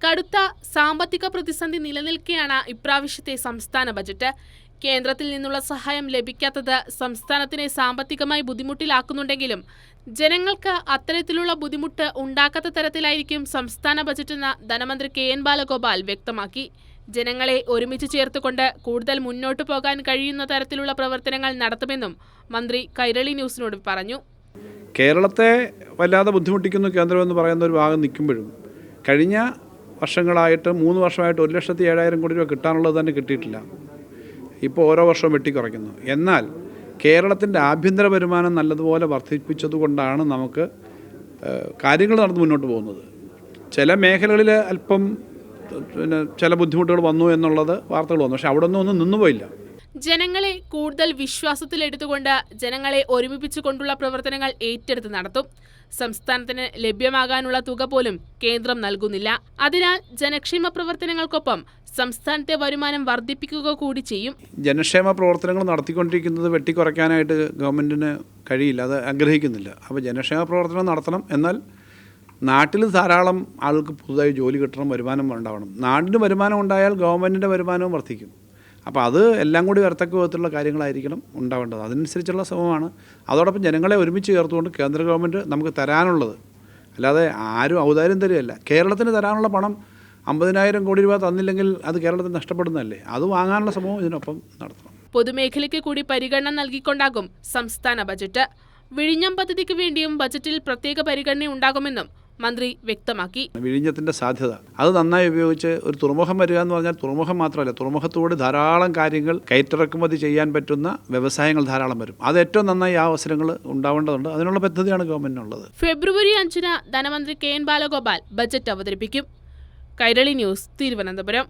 കടുത്ത സാമ്പത്തിക പ്രതിസന്ധി നിലനിൽക്കെയാണ് ഇപ്രാവശ്യത്തെ സംസ്ഥാന ബജറ്റ്. കേന്ദ്രത്തിൽ നിന്നുള്ള സഹായം ലഭിക്കാത്തത് സംസ്ഥാനത്തിനെ സാമ്പത്തികമായി ബുദ്ധിമുട്ടിലാക്കുന്നുണ്ടെങ്കിലും ജനങ്ങൾക്ക് അത്തരത്തിലുള്ള ബുദ്ധിമുട്ട് ഉണ്ടാക്കാത്ത തരത്തിലായിരിക്കും സംസ്ഥാന ബജറ്റെന്ന് ധനമന്ത്രി കെ.എൻ. ബാലഗോപാൽ വ്യക്തമാക്കി. ജനങ്ങളെ ഒരുമിച്ച് ചേർത്തുകൊണ്ട് കൂടുതൽ മുന്നോട്ടു പോകാൻ കഴിയുന്ന തരത്തിലുള്ള പ്രവർത്തനങ്ങൾ നടത്തുമെന്നും മന്ത്രി കൈരളി ന്യൂസിനോട് പറഞ്ഞു. കേരളത്തെ വല്ലാതെ ബുദ്ധിമുട്ടിക്കുന്നു കേന്ദ്രമെന്ന് പറയുന്ന ഒരു ഭാഗം നിൽക്കുമ്പോഴും കഴിഞ്ഞ വർഷങ്ങളായിട്ട് 3 വർഷമായിട്ട് 1,07,000 കോടി രൂപ കിട്ടാനുള്ളത് തന്നെ കിട്ടിയിട്ടില്ല. ഇപ്പോൾ ഓരോ വർഷവും വെട്ടിക്കുറയ്ക്കുന്നു. എന്നാൽ കേരളത്തിൻ്റെ ആഭ്യന്തര വരുമാനം നല്ലതുപോലെ വർദ്ധിപ്പിച്ചതുകൊണ്ടാണ് നമുക്ക് കാര്യങ്ങൾ നടന്ന് മുന്നോട്ട് പോകുന്നത്. ചില മേഖലകളിൽ അല്പം ചില ബുദ്ധിമുട്ടുകൾ വന്നു എന്നുള്ളത് വാർത്തകൾ വന്നു. പക്ഷേ അവിടെ ഒന്നും നിന്നുപോയില്ല. ജനങ്ങളെ കൂടുതൽ വിശ്വാസത്തിലെടുത്തുകൊണ്ട് ജനങ്ങളെ ഒരുമിപ്പിച്ചുകൊണ്ടുള്ള പ്രവർത്തനങ്ങൾ ഏറ്റെടുത്ത് നടത്തും. സംസ്ഥാനത്തിന് ലഭ്യമാകാനുള്ള തുക പോലും കേന്ദ്രം നൽകുന്നില്ല. അതിനാൽ ജനക്ഷേമ പ്രവർത്തനങ്ങൾക്കൊപ്പം സംസ്ഥാനത്തെ വരുമാനം വർദ്ധിപ്പിക്കുക കൂടി ചെയ്യും. ജനക്ഷേമ പ്രവർത്തനങ്ങൾ നടത്തിക്കൊണ്ടിരിക്കുന്നത് വെട്ടിക്കുറയ്ക്കാനായിട്ട് ഗവൺമെൻറ്റിന് കഴിയില്ല, അത് ആഗ്രഹിക്കുന്നില്ല. അപ്പോൾ ജനക്ഷേമ പ്രവർത്തനം നടത്തണം. എന്നാൽ നാട്ടിൽ ധാരാളം ആൾക്ക് പുതുതായി ജോലി കിട്ടണം, വരുമാനം ഉണ്ടാവണം. നാടിന് വരുമാനം ഉണ്ടായാൽ ഗവൺമെൻറ്റിൻ്റെ വരുമാനവും വർദ്ധിക്കും. അപ്പോൾ അത് എല്ലാം കൂടി വരത്തക്ക വിധത്തിലുള്ള കാര്യങ്ങളായിരിക്കണം ഉണ്ടാവേണ്ടത്. അതിനനുസരിച്ചുള്ള ശ്രമമാണ്. അതോടൊപ്പം ജനങ്ങളെ ഒരുമിച്ച് ചേർത്തുകൊണ്ട് കേന്ദ്ര ഗവൺമെൻറ് നമുക്ക് തരാനുള്ളത്, അല്ലാതെ ആരും ഔദാര്യം തരികയല്ല. കേരളത്തിന് തരാനുള്ള പണം 50,000 കോടി രൂപ തന്നില്ലെങ്കിൽ അത് കേരളത്തിന് നഷ്ടപ്പെടുന്നതല്ലേ. അത് വാങ്ങാനുള്ള ശ്രമവും ഇതിനൊപ്പം നടത്തണം. പൊതുമേഖലയ്ക്ക് കൂടി പരിഗണന നൽകിക്കൊണ്ടാകും സംസ്ഥാന ബജറ്റ്. വിഴിഞ്ഞം പദ്ധതിക്ക് വേണ്ടിയും ബജറ്റിൽ പ്രത്യേക പരിഗണന ഉണ്ടാകുമെന്നും മന്ത്രി വ്യക്തമാക്കി. വിഴിഞ്ഞത്തിൻ്റെ സാധ്യത അത് നന്നായി ഉപയോഗിച്ച് ഒരു തുറമുഖം വരിക എന്ന് പറഞ്ഞാൽ തുറമുഖം മാത്രമല്ല, തുറമുഖത്തോട് ധാരാളം കാര്യങ്ങൾ കയറ്റിറക്കുമതി ചെയ്യാൻ പറ്റുന്ന വ്യവസായങ്ങൾ ധാരാളം വരും. അത് ഏറ്റവും നന്നായി ആ അവസരങ്ങൾ ഉണ്ടാവേണ്ടതുണ്ട്. അതിനുള്ള പദ്ധതിയാണ് ഗവൺമെന്റിനുള്ളത്. ഫെബ്രുവരി 5-ന് ധനമന്ത്രി കെ.എൻ. ബാലഗോപാൽ ബജറ്റ് അവതരിപ്പിക്കും. കൈരളി ന്യൂസ്, തിരുവനന്തപുരം.